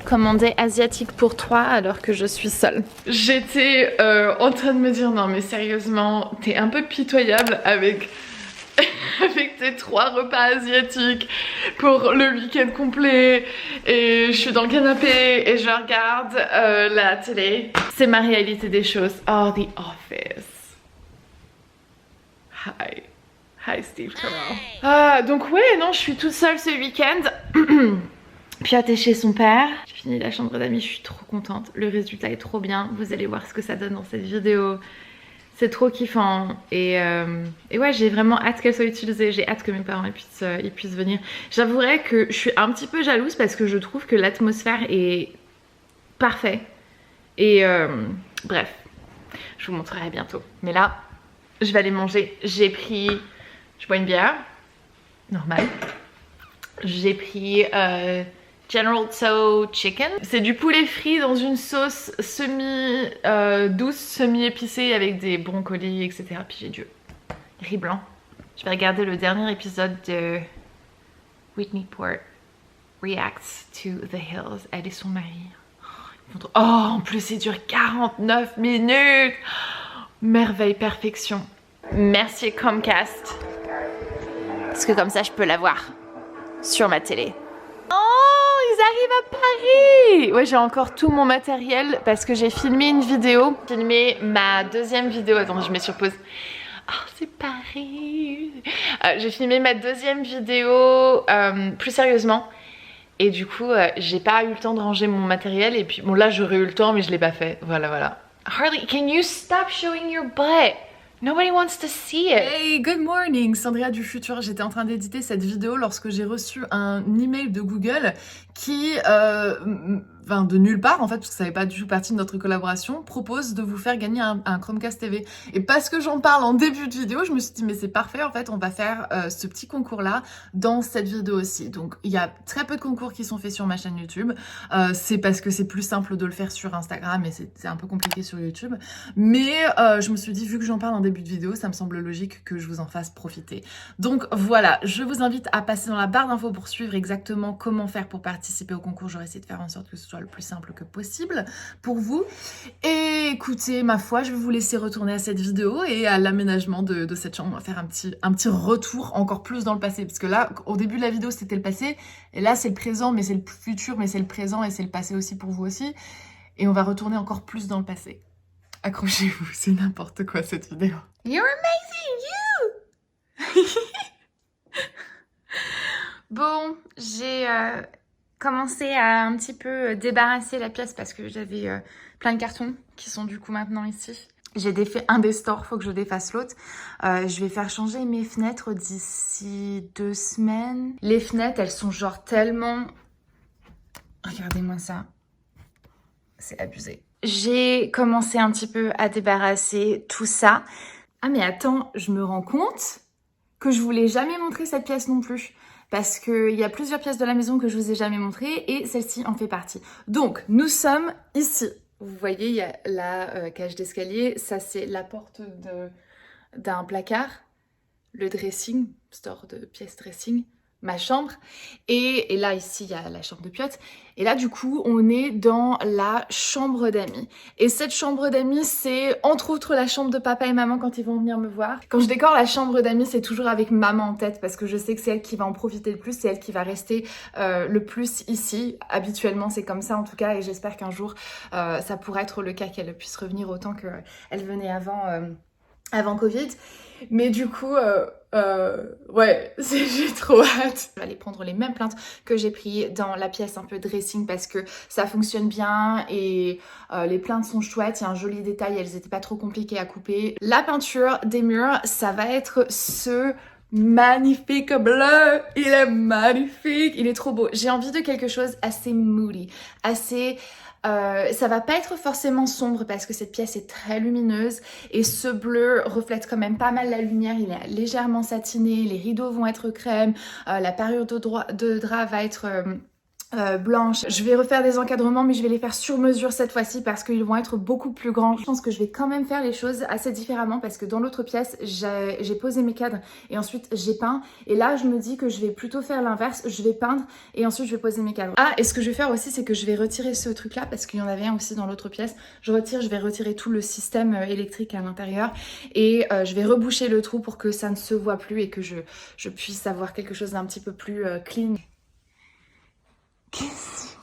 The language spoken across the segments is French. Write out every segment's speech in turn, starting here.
commandé asiatique pour 3 alors que je suis seule. J'étais en train de me dire non mais sérieusement, t'es un peu pitoyable avec avec tes 3 repas asiatiques pour le week-end complet et je suis dans le canapé et je regarde la télé. C'est ma réalité des choses. Oh, The Office. Hi. Hi Steve Carell. Donc ouais, non, je suis toute seule ce week-end. Piot est chez son père. J'ai fini la chambre d'amis, je suis trop contente. Le résultat est trop bien. Vous allez voir ce que ça donne dans cette vidéo. C'est trop kiffant et ouais, j'ai vraiment hâte qu'elle soit utilisée. J'ai hâte que mes parents ils puissent venir. J'avouerai que je suis un petit peu jalouse parce que je trouve que l'atmosphère est parfaite. Et bref, je vous montrerai bientôt. Mais là, je vais aller manger. Je bois une bière, normal. J'ai pris General Tso Chicken. C'est du poulet frit dans une sauce semi-douce, semi-épicée avec des brocolis, etc. Puis j'ai du riz blanc. Je vais regarder le dernier épisode de Whitney Port Reacts to the Hills. Elle et son mari. Oh, en plus, il dure 49 minutes. Merveille, perfection. Merci Comcast. Parce que comme ça, je peux la voir sur ma télé. Oh, ils arrivent à Paris! Ouais, j'ai encore tout mon matériel parce que j'ai filmé une vidéo. Filmé ma deuxième vidéo. Attends, je mets sur pause. Oh, c'est Paris! J'ai filmé ma deuxième vidéo plus sérieusement. Et du coup, j'ai pas eu le temps de ranger mon matériel. Et puis, bon, là, j'aurais eu le temps, mais je l'ai pas fait. Voilà, voilà. Harley, can you stop showing your butt? Nobody wants to see it. Hey, good morning, Sandria du futur. J'étais en train d'éditer cette vidéo lorsque j'ai reçu un email de Google qui, de nulle part en fait, parce que ça n'avait pas du tout partie de notre collaboration, propose de vous faire gagner un Chromecast TV. Et parce que j'en parle en début de vidéo, je me suis dit mais c'est parfait, en fait, on va faire ce petit concours-là dans cette vidéo aussi. Donc il y a très peu de concours qui sont faits sur ma chaîne YouTube. C'est parce que c'est plus simple de le faire sur Instagram et c'est un peu compliqué sur YouTube. Mais je me suis dit, vu que j'en parle en début de vidéo, ça me semble logique que je vous en fasse profiter. Donc voilà, je vous invite à passer dans la barre d'infos pour suivre exactement comment faire pour participer au concours. J'aurais essayé de faire en sorte que ce soit le plus simple que possible pour vous. Et écoutez, ma foi, je vais vous laisser retourner à cette vidéo et à l'aménagement de cette chambre. On va faire un petit retour encore plus dans le passé. Parce que là, au début de la vidéo, c'était le passé. Et là, c'est le présent, mais c'est le futur, mais c'est le présent et c'est le passé aussi pour vous aussi. Et on va retourner encore plus dans le passé. Accrochez-vous, c'est n'importe quoi cette vidéo. You're amazing, you! Bon, j'ai commencé à un petit peu débarrasser la pièce parce que j'avais plein de cartons qui sont du coup maintenant ici. J'ai défait un des stores, faut que je défasse l'autre. Je vais faire changer mes fenêtres d'ici 2 semaines. Les fenêtres, elles sont genre tellement... Regardez-moi ça. C'est abusé. J'ai commencé un petit peu à débarrasser tout ça. Ah mais attends, je me rends compte que je vous l'ai jamais montré cette pièce non plus. Parce qu'il y a plusieurs pièces de la maison que je vous ai jamais montrées et celle-ci en fait partie. Donc, nous sommes ici. Vous voyez, il y a la cage d'escalier. Ça, c'est la porte d'un placard. Le dressing, store de pièces dressing. Ma chambre. Et là, ici, il y a la chambre de Piot. Et là, du coup, on est dans la chambre d'amis. Et cette chambre d'amis, c'est entre autres la chambre de papa et maman quand ils vont venir me voir. Quand je décore la chambre d'amis, c'est toujours avec maman en tête parce que je sais que c'est elle qui va en profiter le plus, c'est elle qui va rester le plus ici. Habituellement, c'est comme ça en tout cas et j'espère qu'un jour, ça pourra être le cas qu'elle puisse revenir autant qu'elle venait avant Covid. Mais du coup, ouais, j'ai trop hâte. Je vais aller prendre les mêmes plantes que j'ai pris dans la pièce un peu dressing parce que ça fonctionne bien et les plaintes sont chouettes. Il y a un joli détail, elles n'étaient pas trop compliquées à couper. La peinture des murs, ça va être ce magnifique bleu. Il est magnifique, il est trop beau. J'ai envie de quelque chose assez moody, assez... ça va pas être forcément sombre parce que cette pièce est très lumineuse et ce bleu reflète quand même pas mal la lumière, il est légèrement satiné, les rideaux vont être crème, la parure de drap va être blanches. Je vais refaire des encadrements mais je vais les faire sur mesure cette fois-ci parce qu'ils vont être beaucoup plus grands. Je pense que je vais quand même faire les choses assez différemment parce que dans l'autre pièce j'ai posé mes cadres et ensuite j'ai peint et là je me dis que je vais plutôt faire l'inverse, je vais peindre et ensuite je vais poser mes cadres. Ah, et ce que je vais faire aussi c'est que je vais retirer ce truc là parce qu'il y en avait un aussi dans l'autre pièce. Je vais retirer tout le système électrique à l'intérieur et je vais reboucher le trou pour que ça ne se voit plus et que je puisse avoir quelque chose d'un petit peu plus clean. Qu'est-ce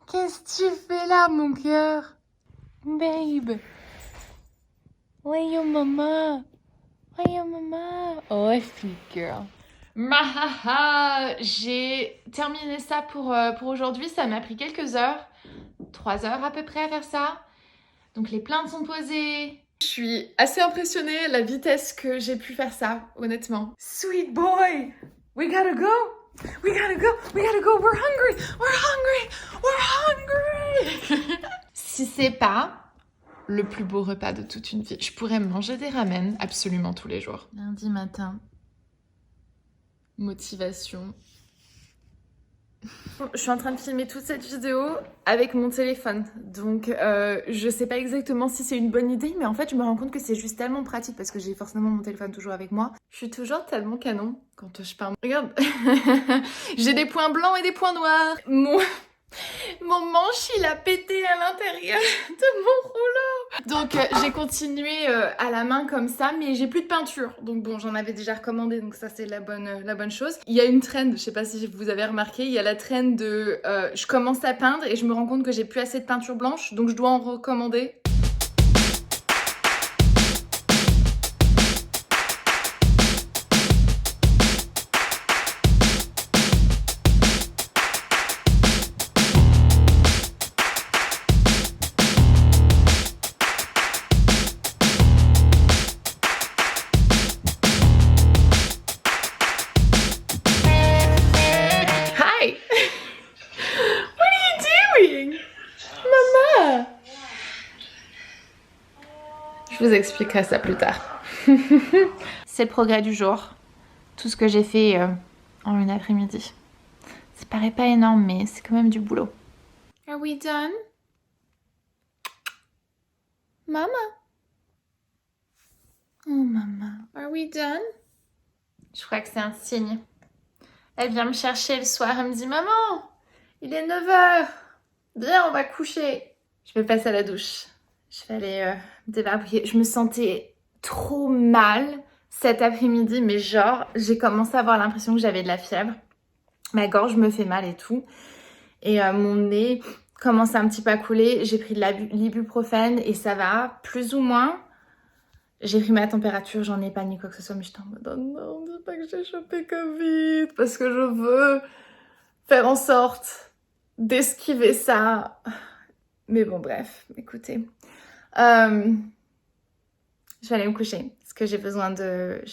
que tu fais là, mon cœur? Babe. Where your mama? Where your mama? Oh, sweet girl. Mahaha, j'ai terminé ça pour aujourd'hui. Ça m'a pris quelques heures. 3 heures à peu près à faire ça. Donc les plaintes sont posées. Je suis assez impressionnée la vitesse que j'ai pu faire ça, honnêtement. Sweet boy, we gotta go. We gotta go, we gotta go, we're hungry, we're hungry, we're hungry. Si c'est pas le plus beau repas de toute une vie, je pourrais manger des ramen absolument tous les jours. Lundi matin, motivation. Je suis en train de filmer toute cette vidéo avec mon téléphone, donc je sais pas exactement si c'est une bonne idée, mais en fait je me rends compte que c'est juste tellement pratique parce que j'ai forcément mon téléphone toujours avec moi. Je suis toujours tellement canon quand je peins. Regarde, j'ai des points blancs et des points noirs. Mon manche il a pété à l'intérieur de mon rouleau. Donc j'ai continué à la main comme ça, mais j'ai plus de peinture. Donc bon, j'en avais déjà recommandé, donc ça c'est la bonne chose. Il y a une trend, je sais pas si vous avez remarqué, il y a la trend de je commence à peindre et je me rends compte que j'ai plus assez de peinture blanche, donc je dois en recommander. Je vous expliquerai ça plus tard. C'est le progrès du jour. Tout ce que j'ai fait en une après-midi. Ça paraît pas énorme, mais c'est quand même du boulot. Are we done? Mama? Oh, maman. Are we done? Je crois que c'est un signe. Elle vient me chercher le soir. Elle me dit, maman, il est 9h. Viens, on va coucher. Je vais passer à la douche. Je vais aller me débarbouiller. Je me sentais trop mal cet après-midi, mais genre, j'ai commencé à avoir l'impression que j'avais de la fièvre. Ma gorge me fait mal et tout. Et mon nez commence un petit peu à couler. J'ai pris de l'ibuprofène et ça va, plus ou moins. J'ai pris ma température, j'en ai pas ni quoi que ce soit, mais j'étais en mode, oh non, dis pas que j'ai chopé Covid, parce que je veux faire en sorte d'esquiver ça. Mais bon, bref, écoutez. Je vais aller me coucher parce que j'ai besoin de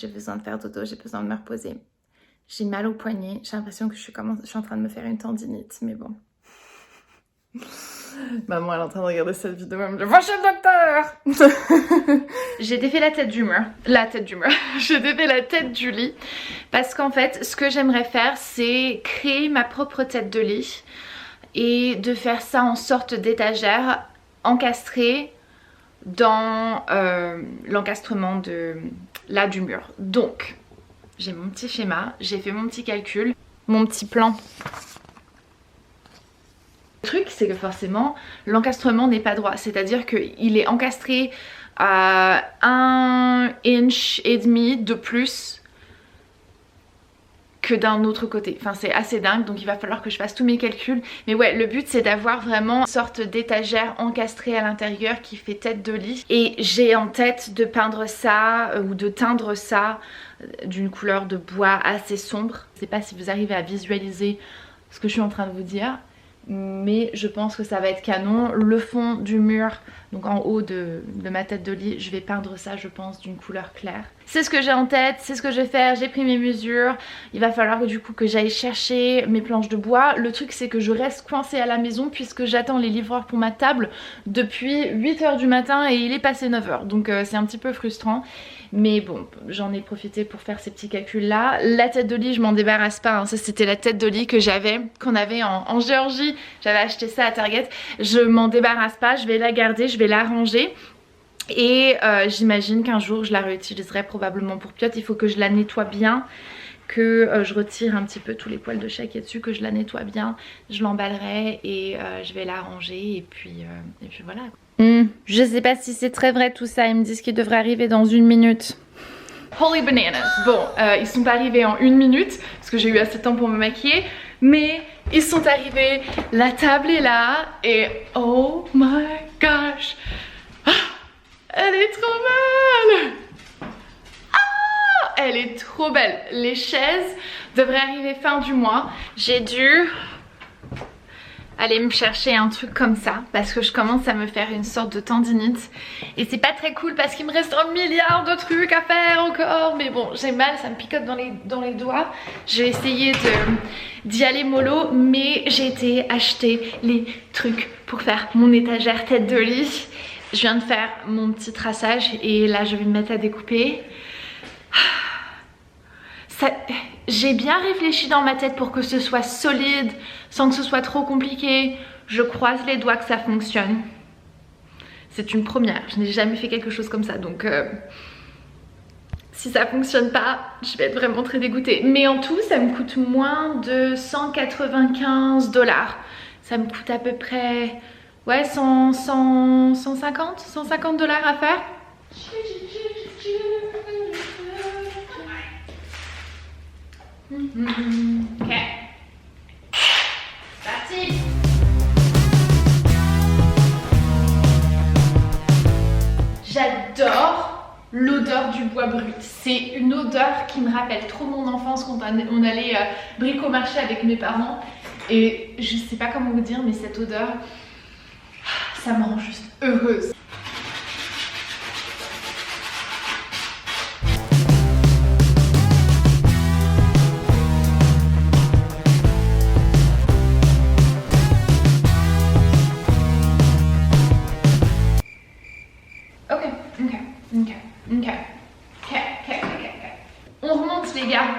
faire dodo, j'ai besoin de me reposer. J'ai mal au poignet, j'ai l'impression que je suis en train de me faire une tendinite, mais bon. Maman elle est en train de regarder cette vidéo, elle me dit « Va chez le docteur !» J'ai défait la tête du mur. J'ai défait la tête du lit parce qu'en fait ce que j'aimerais faire c'est créer ma propre tête de lit et de faire ça en sorte d'étagère encastrée dans l'encastrement du mur. Donc j'ai mon petit schéma, j'ai fait mon petit calcul, mon petit plan. Le truc c'est que forcément l'encastrement n'est pas droit, c'est-à-dire qu'il est encastré à 1,5 inch de plus que d'un autre côté. Enfin c'est assez dingue, donc il va falloir que je fasse tous mes calculs. Mais ouais, le but c'est d'avoir vraiment une sorte d'étagère encastrée à l'intérieur qui fait tête de lit. Et j'ai en tête de peindre ça ou de teindre ça d'une couleur de bois assez sombre. Je sais pas si vous arrivez à visualiser ce que je suis en train de vous dire, mais je pense que ça va être canon. Le fond du mur, donc en haut de ma tête de lit, je vais peindre ça je pense d'une couleur claire. C'est ce que j'ai en tête, c'est ce que je vais faire, j'ai pris mes mesures. Il va falloir que, du coup que j'aille chercher mes planches de bois. Le truc c'est que je reste coincée à la maison puisque j'attends les livreurs pour ma table depuis 8h du matin et il est passé 9h, donc c'est un petit peu frustrant. Mais bon, j'en ai profité pour faire ces petits calculs là. La tête de lit, je m'en débarrasse pas, hein. Ça c'était la tête de lit que qu'on avait en Géorgie. J'avais acheté ça à Target. Je m'en débarrasse pas, je vais la garder, je vais la ranger. Et j'imagine qu'un jour je la réutiliserai probablement pour Piotr. Il faut que je la nettoie bien, que je retire un petit peu tous les poils de chat qui est dessus, que je la nettoie bien, je l'emballerai et je vais la ranger et puis voilà. Je sais pas si c'est très vrai tout ça, ils me disent qu'il devrait arriver dans 1 minute. Holy bananas. Bon, ils sont pas arrivés en 1 minute parce que j'ai eu assez de temps pour me maquiller, mais ils sont arrivés, la table est là et oh my gosh, ah, elle est trop belle. Ah, elle est trop belle. Les chaises devraient arriver fin du mois. J'ai dû aller me chercher un truc comme ça parce que je commence à me faire une sorte de tendinite et c'est pas très cool parce qu'il me reste 1 milliard de trucs à faire encore, mais bon, j'ai mal, ça me picote dans les doigts. Je vais essayer d'y aller mollo, mais j'ai été acheter les trucs pour faire mon étagère tête de lit. Je viens de faire mon petit traçage et là je vais me mettre à découper. J'ai bien réfléchi dans ma tête pour que ce soit solide, sans que ce soit trop compliqué. Je croise les doigts que ça fonctionne. C'est une première, je n'ai jamais fait quelque chose comme ça, donc si ça fonctionne pas, je vais être vraiment très dégoûtée. Mais en tout, ça me coûte moins de 195 $. Ça me coûte à peu près, ouais, 150 $, à faire. Ok, c'est parti. J'adore l'odeur du bois brut. C'est une odeur qui me rappelle trop mon enfance quand on allait bric-au-marché avec mes parents. Et je sais pas comment vous dire, mais cette odeur, ça me rend juste heureuse. Ok. On remonte les gars.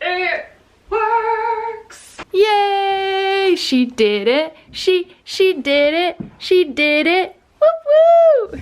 It works. Yay! She did it. She did it. She did it. Woo woo!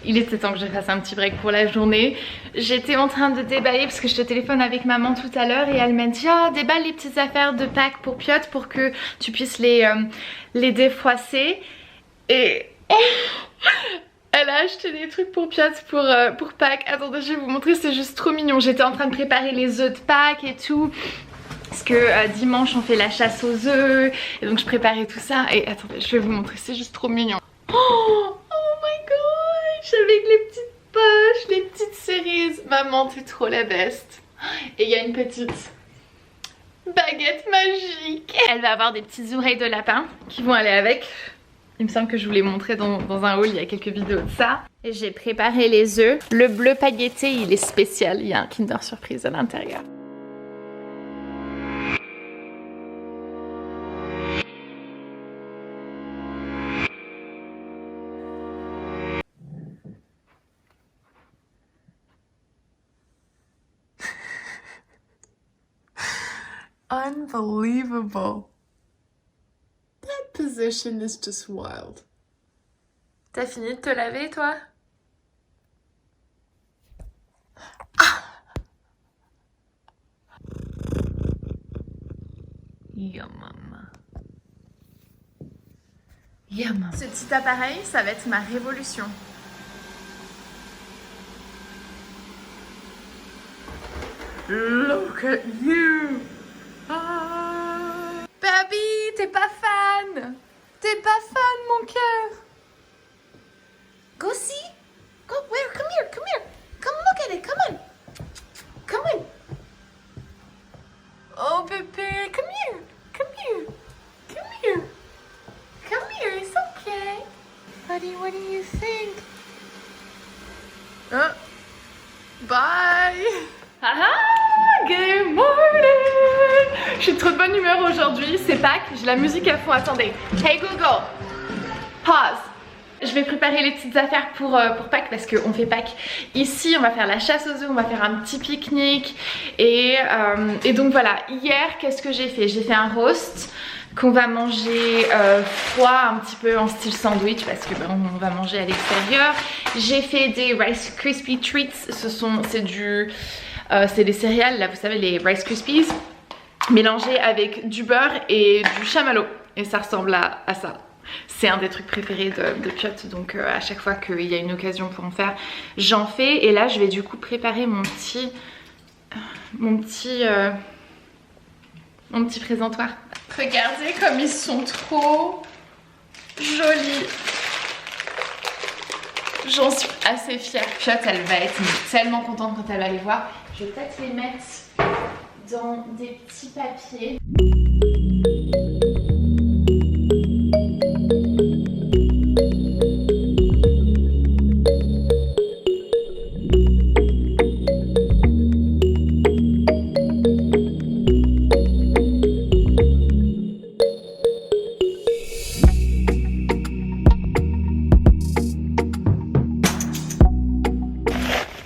Il était temps que je fasse un petit break pour la journée. J'étais en train de déballer parce que je te téléphone avec maman tout à l'heure et elle m'a dit ah, déballe les petites affaires de Pâques pour Piotr pour que tu puisses les défroisser. Et elle a acheté des trucs pour Piotr pour Pâques. Attendez, je vais vous montrer, c'est juste trop mignon. J'étais en train de préparer les œufs de Pâques et tout. Parce que dimanche on fait la chasse aux œufs. Et donc je préparais tout ça. Et attendez, je vais vous montrer, c'est juste trop mignon. Oh my gosh, avec les petites poches, les petites cerises. Maman, t'es trop la best. Et il y a une petite baguette magique. Elle va avoir des petites oreilles de lapin qui vont aller avec. Il me semble que je vous l'ai montré dans un haul, il y a quelques vidéos de ça. Et j'ai préparé les œufs. Le bleu pailleté, il est spécial. Il y a un Kinder Surprise à l'intérieur. Unbelievable. That position is just wild. T'as fini de te laver, toi? Yum. Yum. Ce petit appareil, ça va être ma révolution. Look at you! Ah. Pep t'es pas fan. T'es pas fan, mon cœur. Go see. Go, where? Come here, come here. Come look at it, come on. Come on. Oh, bébé, come here. Come here. Come here. Come here, it's okay. Buddy, what do you think? Bye. Good morning. Je suis de trop de bonne humeur aujourd'hui, c'est Pâques, j'ai la musique à fond, attendez. Hey Google, pause. Je vais préparer les petites affaires pour Pâques parce qu'on fait Pâques ici, on va faire la chasse aux œufs, on va faire un petit pique-nique et donc voilà, hier qu'est-ce que j'ai fait? J'ai fait un roast qu'on va manger froid, un petit peu en style sandwich parce que on va manger à l'extérieur. J'ai fait des Rice Krispies Treats, c'est des céréales là, vous savez, les Rice Krispies mélangés avec du beurre et du chamallow et ça ressemble à ça. C'est un des trucs préférés de Piot, donc à chaque fois qu'il y a une occasion pour en faire, j'en fais. Et là je vais du coup préparer mon petit présentoir. Regardez comme ils sont trop jolis. J'en suis assez fière. Piot, elle va être tellement contente quand elle va les voir. Je vais peut-être les mettre dans des petits papiers.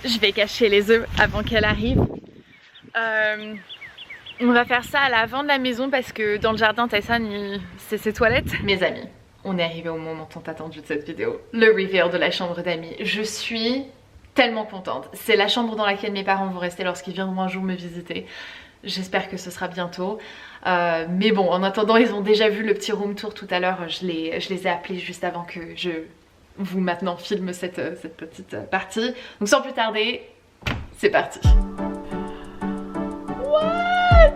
Je vais cacher les œufs avant qu'elle arrive. On va faire ça à l'avant de la maison parce que dans le jardin, Tyson, c'est ses toilettes. Mes amis, on est arrivé au moment tant attendu de cette vidéo. Le reveal de la chambre d'amis. Je suis tellement contente. C'est la chambre dans laquelle mes parents vont rester lorsqu'ils viendront un jour me visiter. J'espère que ce sera bientôt. Mais bon, en attendant, ils ont déjà vu le petit room tour tout à l'heure. Je les ai appelés juste avant que je vous maintenant filme cette petite partie. Donc sans plus tarder, c'est parti. What?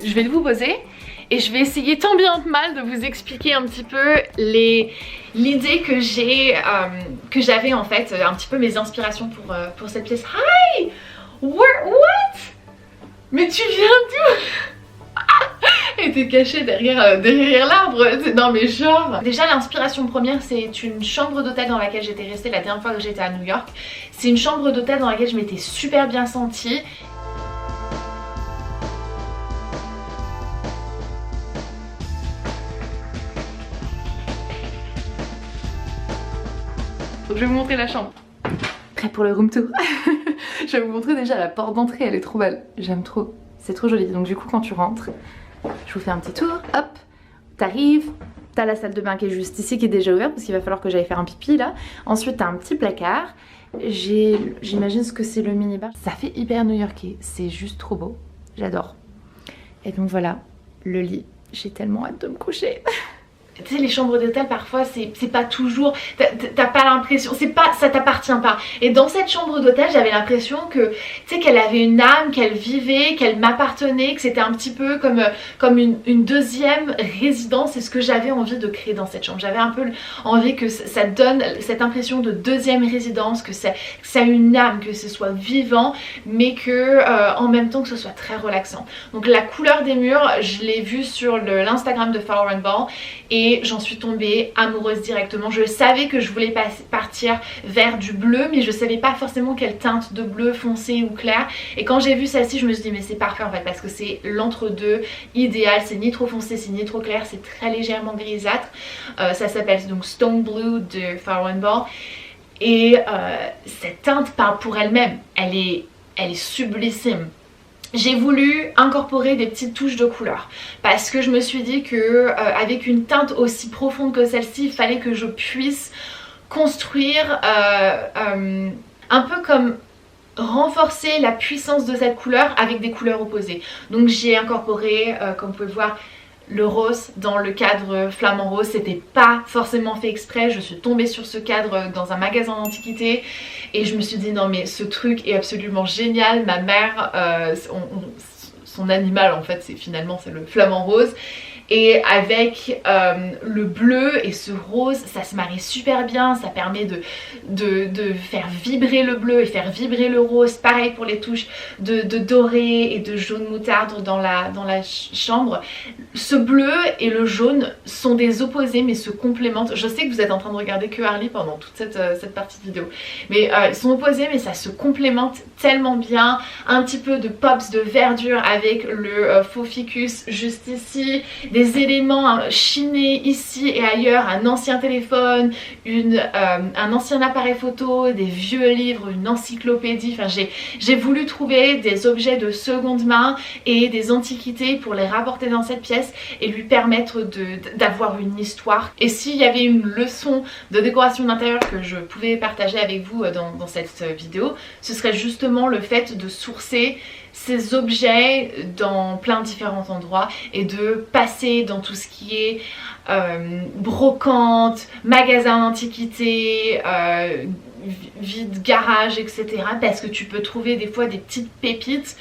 Je vais vous poser et je vais essayer tant bien que mal de vous expliquer un petit peu l'idée que j'avais en fait, un petit peu mes inspirations pour cette pièce. Hi! What? Mais tu viens d'où? Elle était cachée derrière l'arbre. Non mais genre... Déjà l'inspiration première, c'est une chambre d'hôtel dans laquelle j'étais restée la dernière fois que j'étais à New York. C'est une chambre d'hôtel dans laquelle je m'étais super bien sentie. Donc je vais vous montrer la chambre. Prêt pour le room tour. Je vais vous montrer déjà la porte d'entrée, elle est trop belle. J'aime trop, c'est trop joli. Donc du coup quand tu rentres, je vous fais un petit tour, hop, t'arrives, t'as la salle de bain qui est juste ici qui est déjà ouverte parce qu'il va falloir que j'aille faire un pipi là. Ensuite t'as un petit placard, j'imagine ce que c'est le minibar. Ça fait hyper new-yorkais, c'est juste trop beau, j'adore. Et donc voilà, le lit, j'ai tellement hâte de me coucher. Tu sais, les chambres d'hôtel parfois c'est pas toujours, t'as pas l'impression, ça t'appartient pas. Et dans cette chambre d'hôtel j'avais l'impression que, tu sais, qu'elle avait une âme, qu'elle vivait, qu'elle m'appartenait, que c'était un petit peu comme une deuxième résidence. C'est ce que j'avais envie de créer dans cette chambre. J'avais un peu envie que ça donne cette impression de deuxième résidence, que ça a une âme, que ce soit vivant, mais que en même temps que ce soit très relaxant. Donc la couleur des murs, je l'ai vue sur l'Instagram de Flower and Ball et et j'en suis tombée amoureuse directement. Je savais que je voulais partir vers du bleu, mais je savais pas forcément quelle teinte de bleu foncé ou clair. Et quand j'ai vu celle-ci, je me suis dit mais c'est parfait en fait, parce que c'est l'entre-deux idéal, c'est ni trop foncé, c'est ni trop clair, c'est très légèrement grisâtre. Ça s'appelle donc Stone Blue de Flower & Ball. Et cette teinte parle pour elle-même, elle est sublissime. J'ai voulu incorporer des petites touches de couleur parce que je me suis dit que avec une teinte aussi profonde que celle-ci, il fallait que je puisse construire un peu comme renforcer la puissance de cette couleur avec des couleurs opposées. Donc j'ai incorporé, comme vous pouvez le voir, le rose dans le cadre flamant rose. C'était pas forcément fait exprès, je suis tombée sur ce cadre dans un magasin d'antiquité et je me suis dit non mais ce truc est absolument génial. Ma mère, son animal en fait c'est le flamant rose. Et avec le bleu et ce rose, ça se marie super bien, ça permet de faire vibrer le bleu et faire vibrer le rose. Pareil pour les touches de doré et de jaune moutarde dans la chambre. Ce bleu et le jaune sont des opposés mais se complémentent. Je sais que vous êtes en train de regarder que Harley pendant toute cette partie de vidéo. Mais ils sont opposés mais ça se complémente tellement bien. Un petit peu de pops de verdure avec le faux ficus juste ici. Des éléments chinés ici et ailleurs, un ancien téléphone, un ancien appareil photo, des vieux livres, une encyclopédie. Enfin, j'ai voulu trouver des objets de seconde main et des antiquités pour les rapporter dans cette pièce et lui permettre d'avoir une histoire. Et s'il y avait une leçon de décoration d'intérieur que je pouvais partager avec vous dans cette vidéo, ce serait justement le fait de sourcer ces objets dans plein de différents endroits et de passer dans tout ce qui est brocante, magasin d'antiquité, vide garage, etc. Parce que tu peux trouver des fois des petites pépites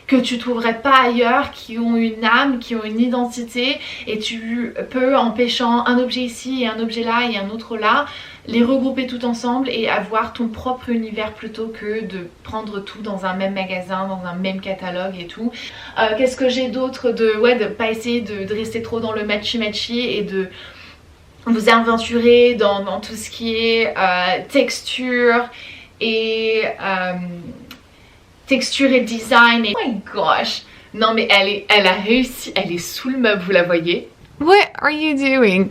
que tu trouverais pas ailleurs, qui ont une âme, qui ont une identité, et tu peux, en pêchant un objet ici et un objet là et un autre là, les regrouper tout ensemble et avoir ton propre univers plutôt que de prendre tout dans un même magasin, dans un même catalogue et tout. Qu'est-ce que j'ai d'autre de pas essayer de rester trop dans le matchy et de vous aventurer dans tout ce qui est texture et design. Et oh my gosh, non mais elle a réussi, elle est sous le meuble, vous la voyez? What are you doing?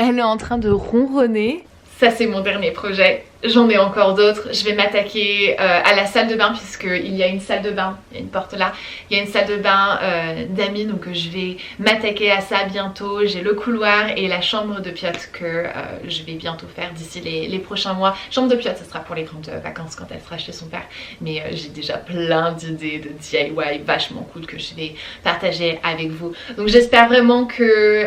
Elle est en train de ronronner. Ça c'est mon dernier projet, j'en ai encore d'autres. Je vais m'attaquer à la salle de bain puisqu'il y a une salle de bain, il y a une porte là, il y a une salle de bain d'amis, donc je vais m'attaquer à ça bientôt. J'ai le couloir et la chambre de Piot que je vais bientôt faire d'ici les prochains mois. Chambre de Piot, ça sera pour les grandes vacances quand elle sera chez son père, mais j'ai déjà plein d'idées de DIY vachement cool que je vais partager avec vous. Donc j'espère vraiment que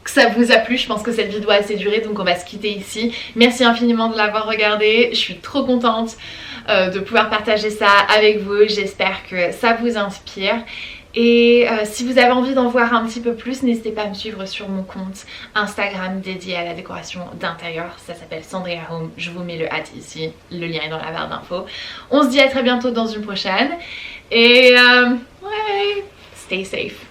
ça vous a plu. Je pense que cette vidéo a assez duré, donc on va se quitter ici. Merci infiniment de l'avoir regardé, je suis trop contente de pouvoir partager ça avec vous. J'espère que ça vous inspire. Et si vous avez envie d'en voir un petit peu plus, n'hésitez pas à me suivre sur mon compte Instagram dédié à la décoration d'intérieur. Ça s'appelle Sandria Home. Je vous mets le @ ici, le lien est dans la barre d'infos. On se dit à très bientôt dans une prochaine. Et ouais, stay safe.